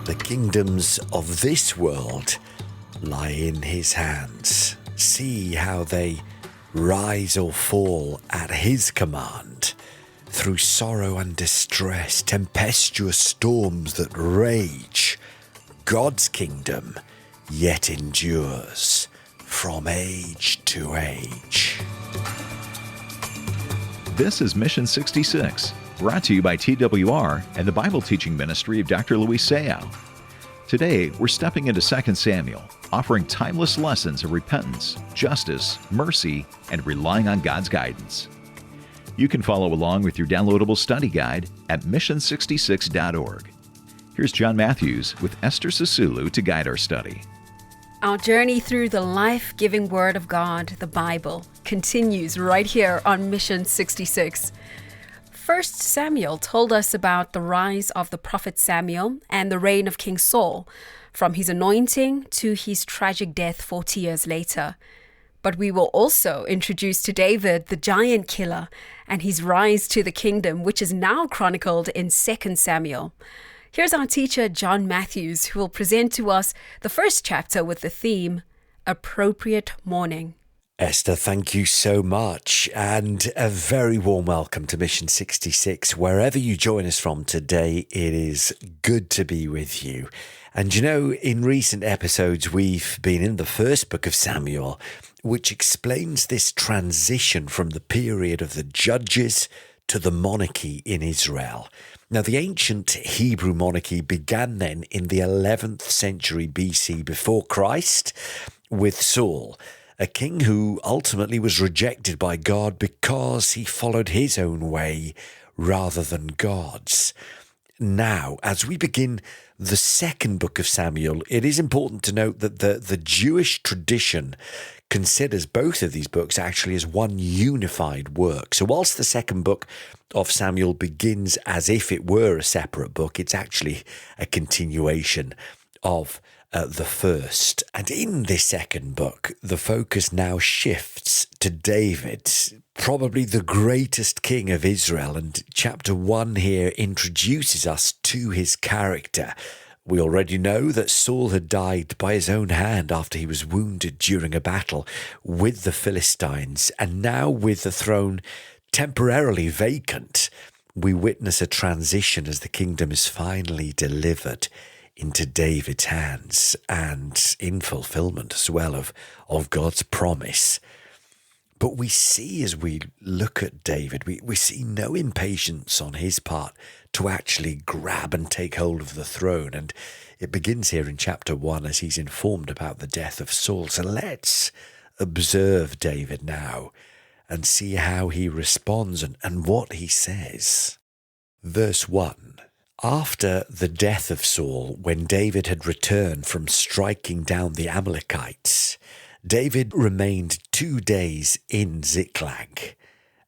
The kingdoms of this world lie in his hands. See how they rise or fall at his command. Through sorrow and distress, tempestuous storms that rage, God's kingdom yet endures from age to age. This is Mission 66, brought to you by TWR and the Bible teaching ministry of Dr. Luis Sayao. Today, we're stepping into 2 Samuel, offering timeless lessons of repentance, justice, mercy, and relying on God's guidance. You can follow along with your downloadable study guide at mission66.org. Here's John Matthews with Esther Sisulu to guide our study. Our journey through the life-giving Word of God, the Bible, continues right here on Mission 66. 1 Samuel told us about the rise of the prophet Samuel and the reign of King Saul, from his anointing to his tragic death 40 years later. But we were also introduced to David, the giant killer, and his rise to the kingdom, which is now chronicled in 2 Samuel. Here's our teacher, John Matthews, who will present to us the first chapter with the theme, Appropriate Mourning. Esther, thank you so much, and a very warm welcome to Mission 66. Wherever you join us from today, it is good to be with you. And you know, in recent episodes, we've been in the first book of Samuel, which explains this transition from the period of the judges to the monarchy in Israel. Now, the ancient Hebrew monarchy began then in the 11th century BC before Christ with Saul, a king who ultimately was rejected by God because he followed his own way rather than God's. Now, as we begin the second book of Samuel, it is important to note that the Jewish tradition considers both of these books actually as one unified work. So whilst the second book of Samuel begins as if it were a separate book, it's actually a continuation of the first. And in this second book, the focus now shifts to David, probably the greatest king of Israel. And chapter 1 here introduces us to his character. We already know that Saul had died by his own hand after he was wounded during a battle with the Philistines. And now with the throne temporarily vacant, we witness a transition as the kingdom is finally delivered into David's hands and in fulfillment as well of God's promise. But we see as we look at David, we see no impatience on his part to actually grab and take hold of the throne. And it begins here in chapter 1 as he's informed about the death of Saul. So let's observe David now and see how he responds and what he says. Verse 1. After the death of Saul, when David had returned from striking down the Amalekites, David remained 2 days in Ziklag.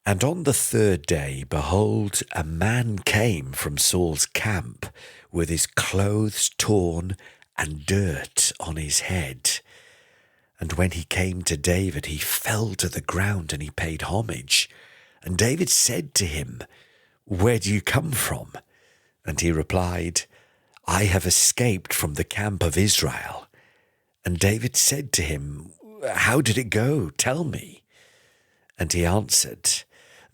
And on the third day, behold, a man came from Saul's camp with his clothes torn and dirt on his head. And when he came to David, he fell to the ground and he paid homage. And David said to him, "Where do you come from?" And he replied, "I have escaped from the camp of Israel." And David said to him, "How did it go? Tell me." And he answered,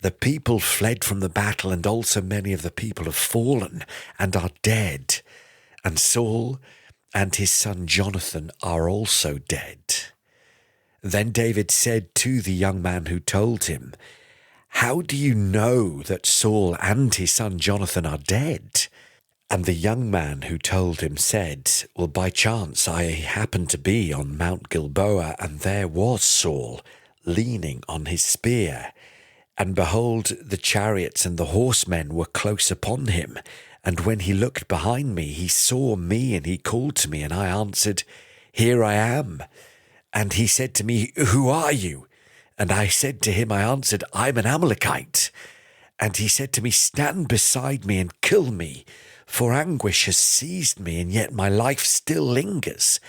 "The people fled from the battle, and also many of the people have fallen and are dead. And Saul and his son Jonathan are also dead." Then David said to the young man who told him, "How do you know that Saul and his son Jonathan are dead?" And the young man who told him said, "Well, by chance I happened to be on Mount Gilboa, and there was Saul leaning on his spear. And behold, the chariots and the horsemen were close upon him. And when he looked behind me, he saw me, and he called to me, and I answered, 'Here I am.' And he said to me, 'Who are you?' And I said to him, I answered, 'I'm an Amalekite.' And he said to me, 'Stand beside me and kill me, for anguish has seized me, and yet my life still lingers.'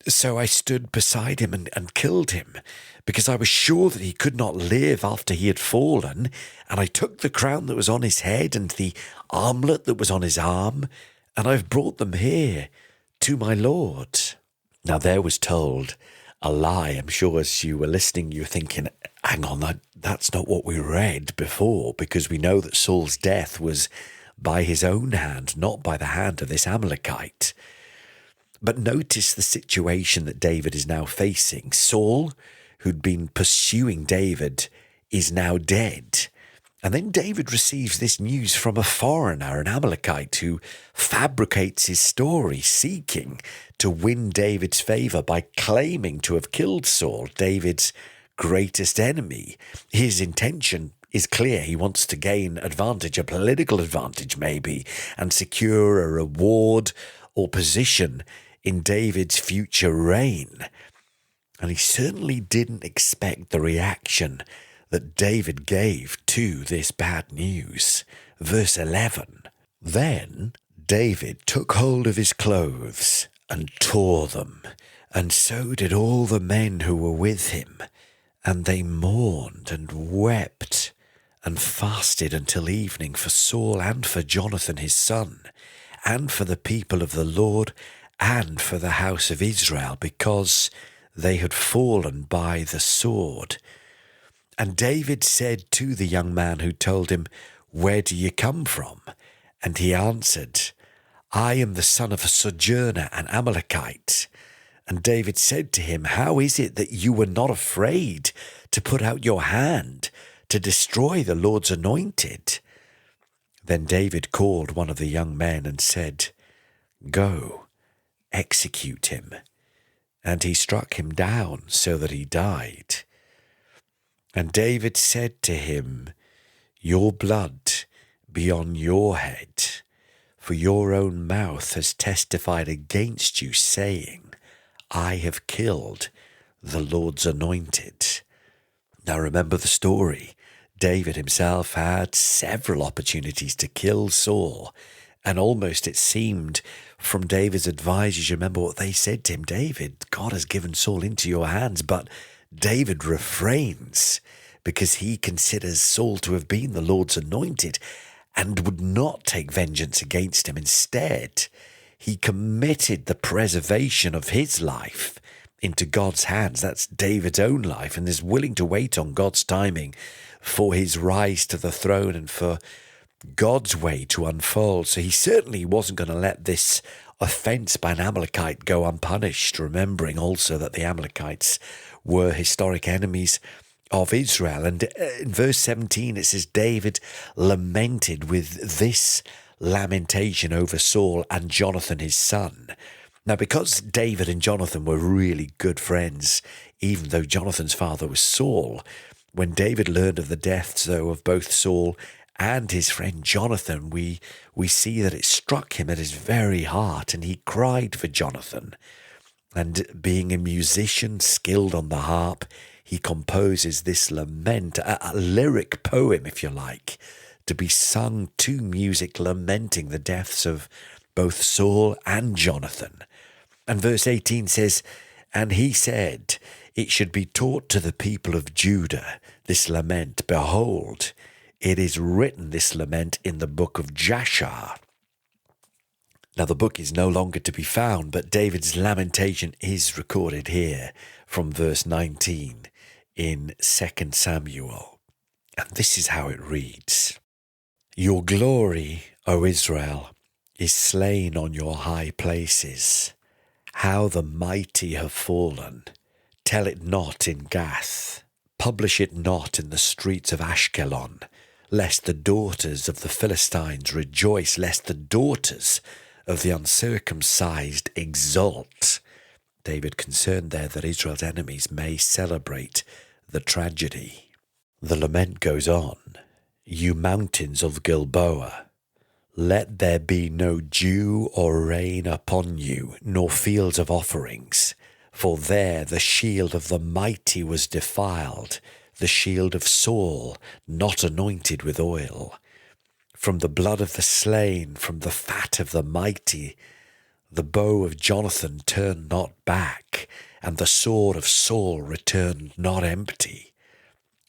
So I stood beside him and killed him, because I was sure that he could not live after he had fallen. And I took the crown that was on his head and the armlet that was on his arm, and I've brought them here to my Lord. Now there was told a lie. I'm sure as you were listening, you were thinking, hang on, that's not what we read before, because we know that Saul's death was by his own hand, not by the hand of this Amalekite. But notice the situation that David is now facing. Saul, who'd been pursuing David, is now dead. And then David receives this news from a foreigner, an Amalekite, who fabricates his story, seeking to win David's favour by claiming to have killed Saul, David's greatest enemy. His intention is clear. He wants to gain advantage, a political advantage maybe, and secure a reward or position in David's future reign. And he certainly didn't expect the reaction that David gave to this bad news. Verse 11, then David took hold of his clothes and tore them, and so did all the men who were with him. And they mourned and wept and fasted until evening for Saul and for Jonathan his son, and for the people of the Lord and for the house of Israel, because they had fallen by the sword. And David said to the young man who told him, where do you come from? And he answered, I am the son of a sojourner, an Amalekite. And David said to him, how is it that you were not afraid to put out your hand to destroy the Lord's anointed? Then David called one of the young men and said, go, execute him. And he struck him down so that he died. And David said to him, your blood be on your head, for your own mouth has testified against you, saying, I have killed the Lord's anointed. Now remember the story. David himself had several opportunities to kill Saul, and almost it seemed from David's advisors, you remember what they said to him, David, God has given Saul into your hands, but David refrains because he considers Saul to have been the Lord's anointed and would not take vengeance against him. Instead, he committed the preservation of his life into God's hands. That's David's own life, and is willing to wait on God's timing for his rise to the throne and for God's way to unfold. So he certainly wasn't going to let this offence by an Amalekite go unpunished, remembering also that the Amalekites were historic enemies of Israel. And in verse 17 it says, David lamented with this lamentation over Saul and Jonathan his son. Now, because David and Jonathan were really good friends, even though Jonathan's father was Saul, when David learned of the deaths, though, of both Saul and his friend Jonathan, we see that it struck him at his very heart, and he cried for Jonathan. And being a musician skilled on the harp, he composes this lament, a lyric poem, if you like, to be sung to music, lamenting the deaths of both Saul and Jonathan. And verse 18 says, and he said, it should be taught to the people of Judah, this lament. Behold, it is written, this lament, in the book of Jasher. Now, the book is no longer to be found, but David's lamentation is recorded here from verse 19 in 2 Samuel. And this is how it reads. Your glory, O Israel, is slain on your high places. How the mighty have fallen. Tell it not in Gath. Publish it not in the streets of Ashkelon, lest the daughters of the Philistines rejoice, lest the daughters of the uncircumcised exult. David concerned there that Israel's enemies may celebrate the tragedy. The lament goes on. You mountains of Gilboa, let there be no dew or rain upon you, nor fields of offerings. For there the shield of the mighty was defiled, the shield of Saul not anointed with oil. From the blood of the slain, from the fat of the mighty, the bow of Jonathan turned not back, and the sword of Saul returned not empty.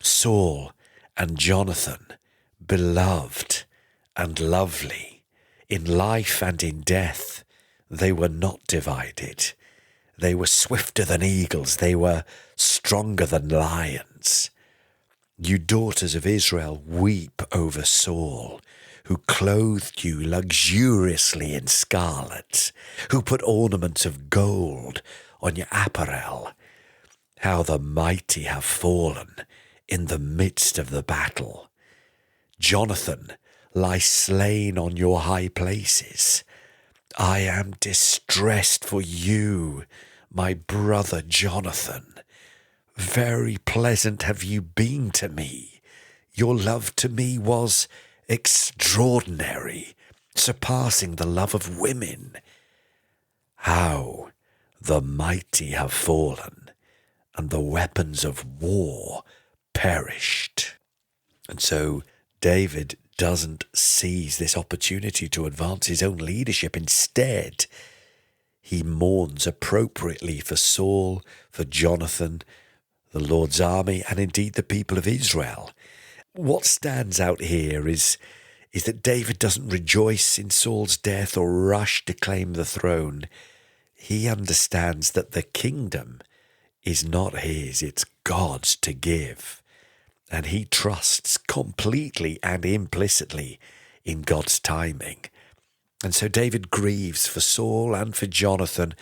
Saul and Jonathan, beloved and lovely. in life and in death, they were not divided. They were swifter than eagles. They were stronger than lions. You daughters of Israel, weep over Saul, who clothed you luxuriously in scarlet, who put ornaments of gold on your apparel. How the mighty have fallen in the midst of the battle. Jonathan lies slain on your high places. I am distressed for you, my brother Jonathan. Very pleasant have you been to me. Your love to me was extraordinary, surpassing the love of women. How the mighty have fallen, and the weapons of war perished. And so David doesn't seize this opportunity to advance his own leadership. Instead, he mourns appropriately for Saul, for Jonathan, the Lord's army, and indeed the people of Israel. What stands out here is that David doesn't rejoice in Saul's death or rush to claim the throne. He understands that the kingdom is not his, it's God's to give. And he trusts completely and implicitly in God's timing. And so David grieves for Saul and for Jonathan,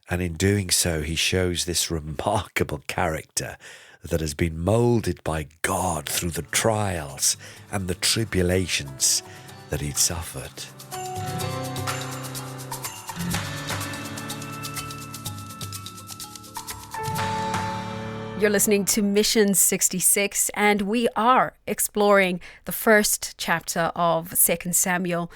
and in doing so he shows this remarkable character that has been moulded by God through the trials and the tribulations that he'd suffered. You're listening to Mission 66, and we are exploring the first chapter of 2 Samuel.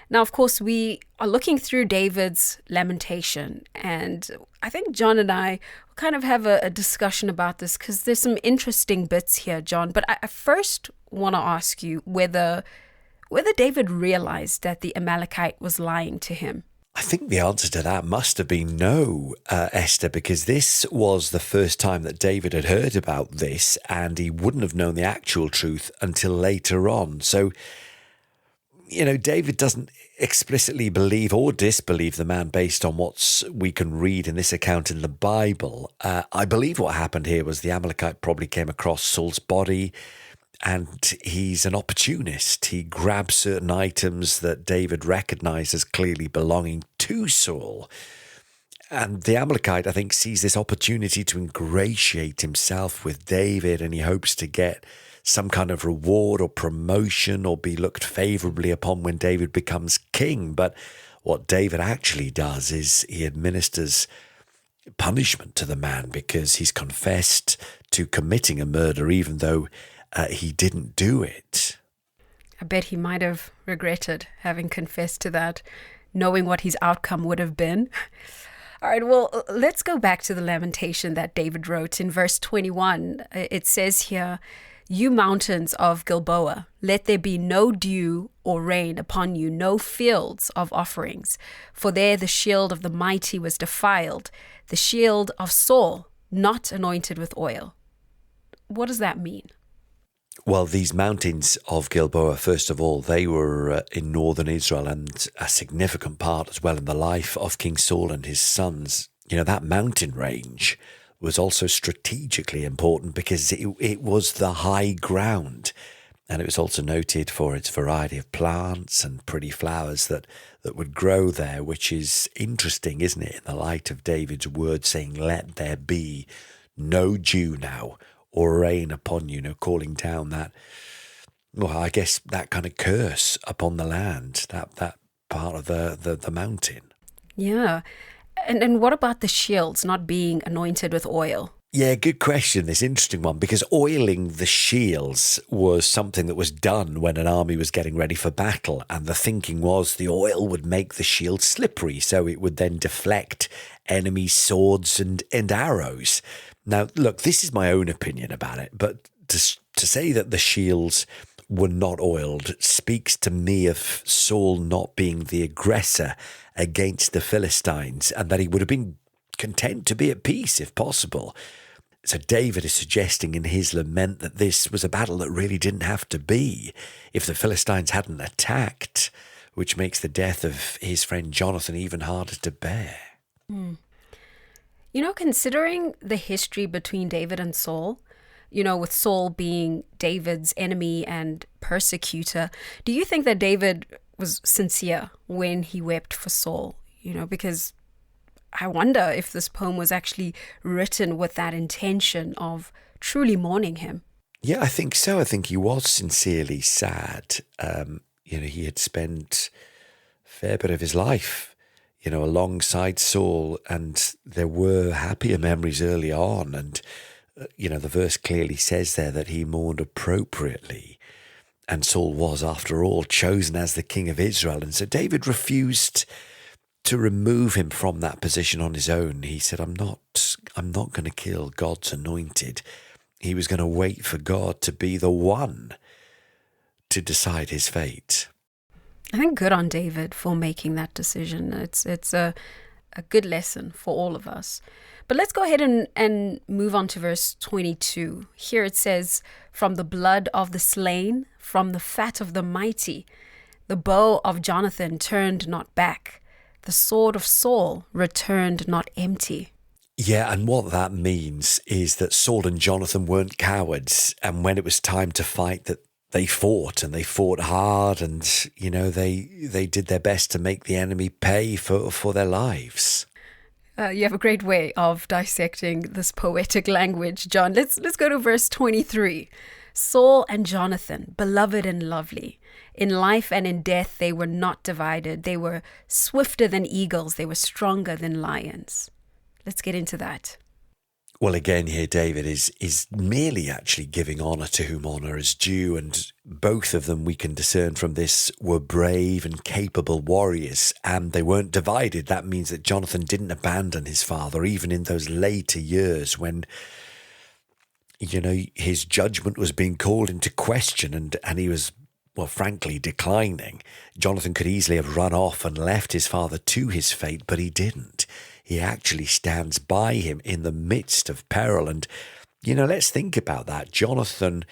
Now, of course, we are looking through David's lamentation, and I think John and I kind of have a discussion about this because there's some interesting bits here, John. But I first want to ask you whether David realized that the Amalekite was lying to him. I think the answer to that must have been no, Esther, because this was the first time that David had heard about this, and he wouldn't have known the actual truth until later on. So, David doesn't explicitly believe or disbelieve the man based on what we can read in this account in the Bible. I believe what happened here was the Amalekite probably came across Saul's body, and he's an opportunist. He grabs certain items that David recognized as clearly belonging to Saul. And the Amalekite, I think, sees this opportunity to ingratiate himself with David, and he hopes to get some kind of reward or promotion or be looked favorably upon when David becomes king. But what David actually does is he administers punishment to the man because he's confessed to committing a murder, even though he didn't do it. I bet he might have regretted having confessed to that, knowing what his outcome would have been. All right, well, let's go back to the lamentation that David wrote in verse 21. It says here, "You mountains of Gilboa, let there be no dew or rain upon you, no fields of offerings. For there the shield of the mighty was defiled, the shield of Saul, not anointed with oil." What does that mean? Well, these mountains of Gilboa, first of all, they were in northern Israel and a significant part as well in the life of King Saul and his sons. That mountain range was also strategically important because it was the high ground, and it was also noted for its variety of plants and pretty flowers that would grow there, which is interesting, isn't it, in the light of David's word saying, "Let there be no dew now or rain upon you," calling down that, I guess that kind of curse upon the land, that part of the mountain. Yeah. And what about the shields not being anointed with oil? Yeah, good question. This interesting one, because oiling the shields was something that was done when an army was getting ready for battle. And the thinking was the oil would make the shield slippery, so it would then deflect enemy swords and arrows. Now, look, this is my own opinion about it, but to say that the shields were not oiled speaks to me of Saul not being the aggressor against the Philistines, and that he would have been content to be at peace if possible. So David is suggesting in his lament that this was a battle that really didn't have to be. If the Philistines hadn't attacked, which makes the death of his friend Jonathan even harder to bear. You know, considering the history between David and Saul, you know, with Saul being David's enemy and persecutor, do you think that David was sincere when he wept for Saul? You know, because I wonder if this poem was actually written with that intention of truly mourning him. Yeah, I think so. I think he was sincerely sad. He had spent a fair bit of his life, alongside Saul, and there were happier memories early on. And, the verse clearly says there that he mourned appropriately. And Saul was, after all, chosen as the king of Israel. And so David refused to remove him from that position on his own. He said, I'm not going to kill God's anointed. He was going to wait for God to be the one to decide his fate. I think good on David for making that decision. It's a good lesson for all of us. But let's go ahead and move on to verse 22. Here it says, from the blood of the slain, from the fat of the mighty, the bow of Jonathan turned not back. The sword of Saul returned not empty. Yeah, and what that means is that Saul and Jonathan weren't cowards. And when it was time to fight, that they fought, and they fought hard, and, they did their best to make the enemy pay for their lives. You have a great way of dissecting this poetic language, John. Let's go to verse 23. Saul and Jonathan, beloved and lovely. In life and in death they were not divided. They were swifter than eagles. They were stronger than lions. Let's get into that. Well, again, here David is merely actually giving honour to whom honour is due, and both of them, we can discern from this, were brave and capable warriors, and they weren't divided. That means that Jonathan didn't abandon his father, even in those later years when, his judgment was being called into question, and he was, well, frankly, declining. Jonathan could easily have run off and left his father to his fate, but he didn't. He actually stands by him in the midst of peril. And, let's think about that. Jonathan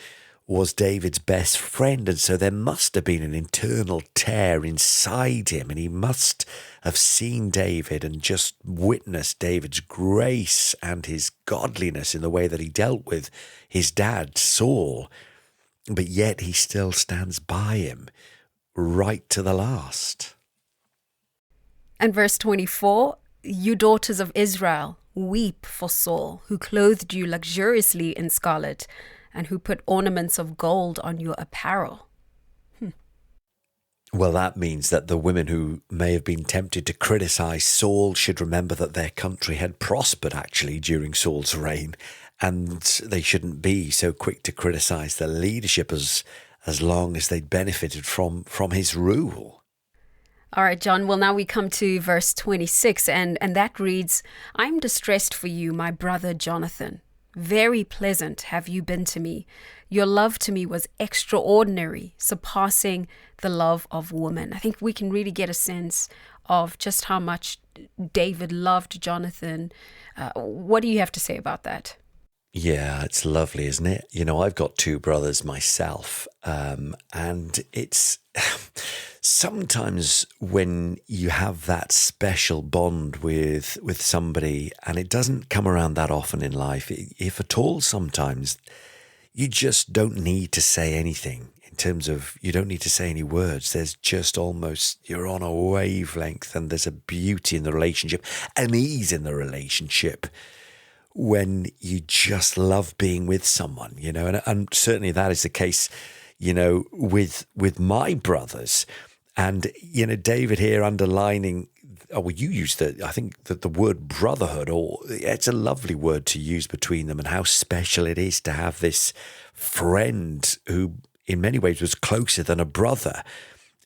was David's best friend, and so there must have been an internal tear inside him, and he must have seen David and just witnessed David's grace and his godliness in the way that he dealt with his dad, Saul. But yet he still stands by him right to the last. And verse 24, you daughters of Israel, weep for Saul, who clothed you luxuriously in scarlet, and who put ornaments of gold on your apparel. Well, that means that the women who may have been tempted to criticize Saul should remember that their country had prospered actually during Saul's reign, and they shouldn't be so quick to criticize the leadership as long as they'd benefited from his rule. All right, John. Well, now we come to verse 26, and that reads, I'm distressed for you, my brother Jonathan. Very pleasant have you been to me. Your love to me was extraordinary, surpassing the love of woman. I think we can really get a sense of just how much David loved Jonathan. What do you have to say about that? Yeah, it's lovely, isn't it? I've got two brothers myself, and it's sometimes when you have that special bond with somebody, and it doesn't come around that often in life, if at all, sometimes you just don't need to say anything. In terms of, you don't need to say any words. There's just almost, you're on a wavelength, and there's a beauty in the relationship, an ease in the relationship, when you just love being with someone, and certainly that is the case, with my brothers. And, David here underlining, you used I think that the word brotherhood, or it's a lovely word to use between them, and how special it is to have this friend who in many ways was closer than a brother.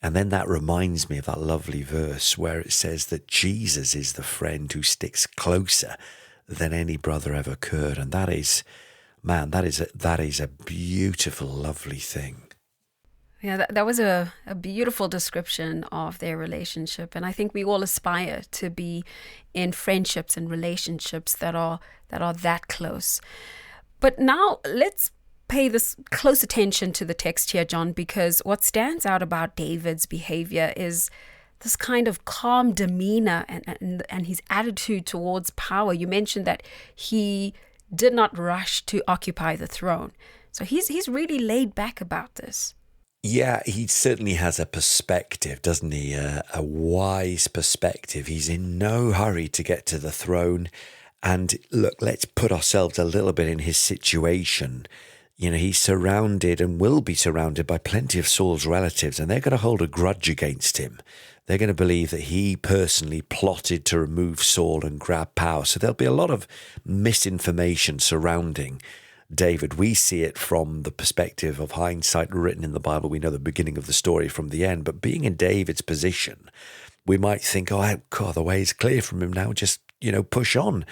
And then that reminds me of that lovely verse where it says that Jesus is the friend who sticks closer than any brother ever could. And that is a beautiful, lovely thing. Yeah, that was a beautiful description of their relationship. And I think we all aspire to be in friendships and relationships that are that close. But now let's pay this close attention to the text here, John, because what stands out about David's behavior is this kind of calm demeanor and his attitude towards power. You mentioned that he did not rush to occupy the throne. So he's really laid back about this. Yeah, he certainly has a perspective, doesn't he? A wise perspective. He's in no hurry to get to the throne. And look, let's put ourselves a little bit in his situation. You know, he's surrounded and will be surrounded by plenty of Saul's relatives, and they're going to hold a grudge against him. They're going to believe that he personally plotted to remove Saul and grab power. So there'll be a lot of misinformation surrounding David. We see it from the perspective of hindsight written in the Bible. We know the beginning of the story from the end. But being in David's position, we might think, oh, God, the way is clear from him now. Just, push on.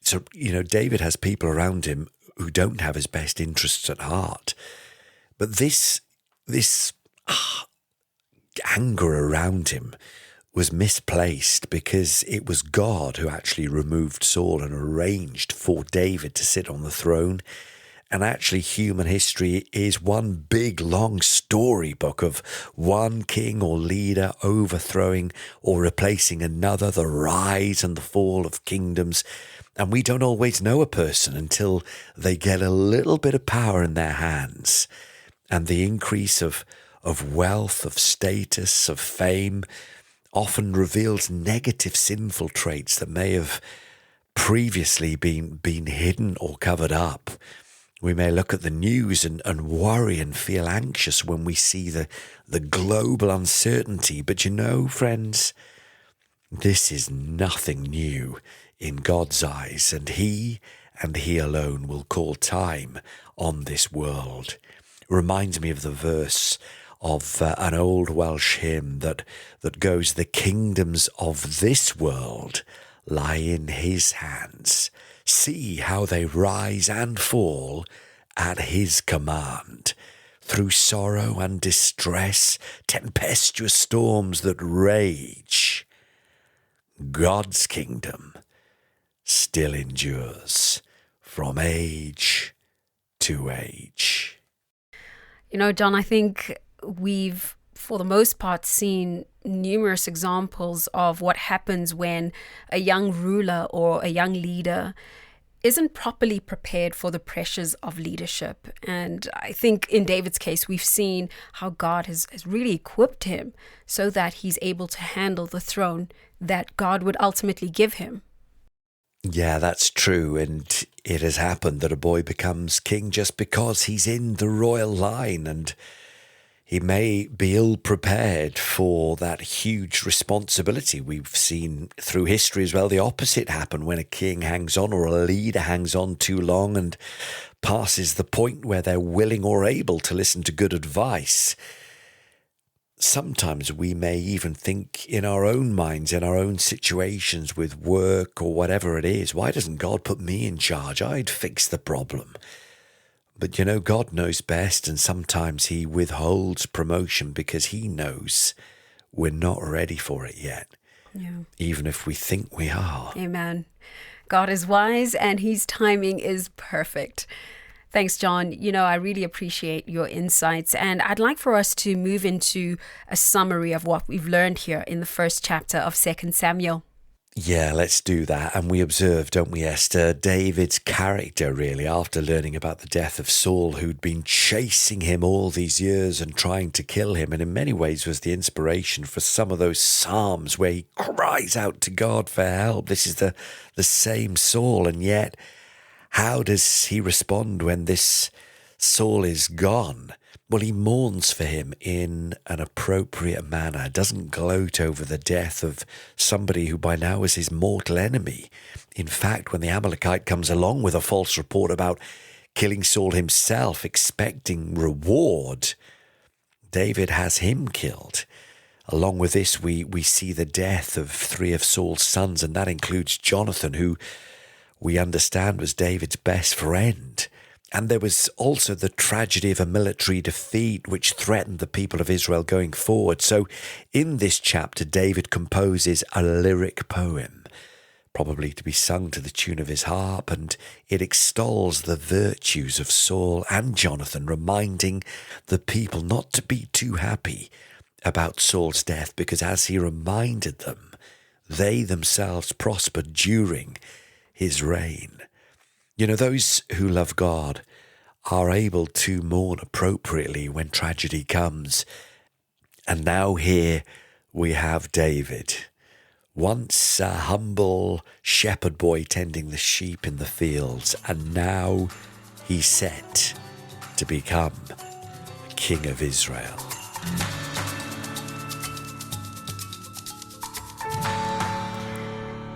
So, David has people around him who don't have his best interests at heart. But this anger around him was misplaced, because it was God who actually removed Saul and arranged for David to sit on the throne. And actually, human history is one big, long storybook of one king or leader overthrowing or replacing another, the rise and the fall of kingdoms. And we don't always know a person until they get a little bit of power in their hands. And the increase of wealth, of status, of fame often reveals negative, sinful traits that may have previously been hidden or covered up. We may look at the news and worry and feel anxious when we see the global uncertainty. But friends, this is nothing new in God's eyes, and He alone will call time on this world. It reminds me of the verse of an old Welsh hymn that goes, "The kingdoms of this world lie in His hands. See how they rise and fall at His command. Through sorrow and distress, tempestuous storms that rage, God's kingdom still endures from age to age." John, I think we've, for the most part, seen numerous examples of what happens when a young ruler or a young leader isn't properly prepared for the pressures of leadership. And I think in David's case, we've seen how God has really equipped him so that he's able to handle the throne that God would ultimately give him. Yeah, that's true. And it has happened that a boy becomes king just because he's in the royal line, and he may be ill-prepared for that huge responsibility. We've seen through history as well the opposite happen when a king hangs on or a leader hangs on too long and passes the point where they're willing or able to listen to good advice. Sometimes we may even think in our own minds, in our own situations with work or whatever it is, why doesn't God put me in charge? I'd fix the problem. But God knows best, and sometimes He withholds promotion because He knows we're not ready for it yet, even if we think we are. Amen. God is wise and His timing is perfect. Thanks, John. I really appreciate your insights, and I'd like for us to move into a summary of what we've learned here in the first chapter of 2 Samuel. Yeah, let's do that. And we observe, don't we, Esther, David's character, really, after learning about the death of Saul, who'd been chasing him all these years and trying to kill him, and in many ways was the inspiration for some of those psalms where he cries out to God for help. This is the same Saul, and yet how does he respond when this Saul is gone? Well, he mourns for him in an appropriate manner, doesn't gloat over the death of somebody who by now is his mortal enemy. In fact, when the Amalekite comes along with a false report about killing Saul himself, expecting reward, David has him killed. Along with this, we see the death of 3 of Saul's sons, and that includes Jonathan, who we understand was David's best friend. And there was also the tragedy of a military defeat which threatened the people of Israel going forward. So in this chapter, David composes a lyric poem probably to be sung to the tune of his harp, and it extols the virtues of Saul and Jonathan, reminding the people not to be too happy about Saul's death, because as he reminded them, they themselves prospered during his reign. You know, those who love God are able to mourn appropriately when tragedy comes. And now here we have David, once a humble shepherd boy tending the sheep in the fields, and now he's set to become the King of Israel.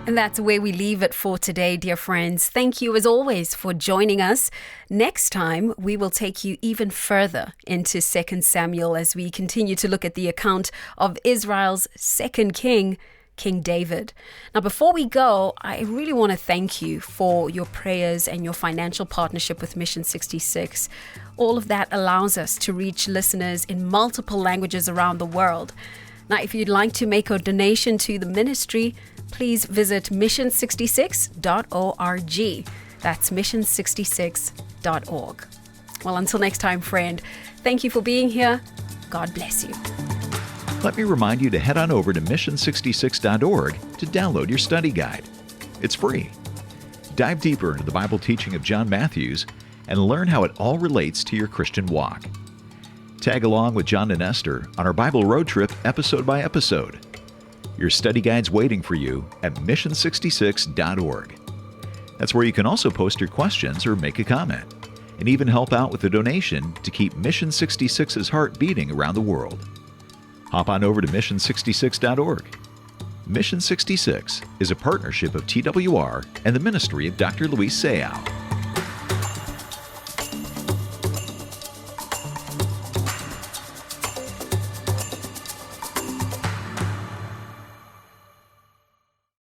And that's where we leave it for today, dear friends. Thank you, as always, for joining us. Next time, we will take you even further into 2 Samuel as we continue to look at the account of Israel's second king, King David. Now, before we go, I really want to thank you for your prayers and your financial partnership with Mission 66. All of that allows us to reach listeners in multiple languages around the world. Now, if you'd like to make a donation to the ministry, please visit mission66.org. That's mission66.org. Well, until next time, friend, thank you for being here. God bless you. Let me remind you to head on over to mission66.org to download your study guide. It's free. Dive deeper into the Bible teaching of John Matthews and learn how it all relates to your Christian walk. Tag along with John and Esther on our Bible road trip episode by episode. Your study guide's waiting for you at mission66.org. That's where you can also post your questions or make a comment, and even help out with a donation to keep Mission 66's heart beating around the world. Hop on over to mission66.org. Mission 66 is a partnership of TWR and the ministry of Dr. Luis Sayao.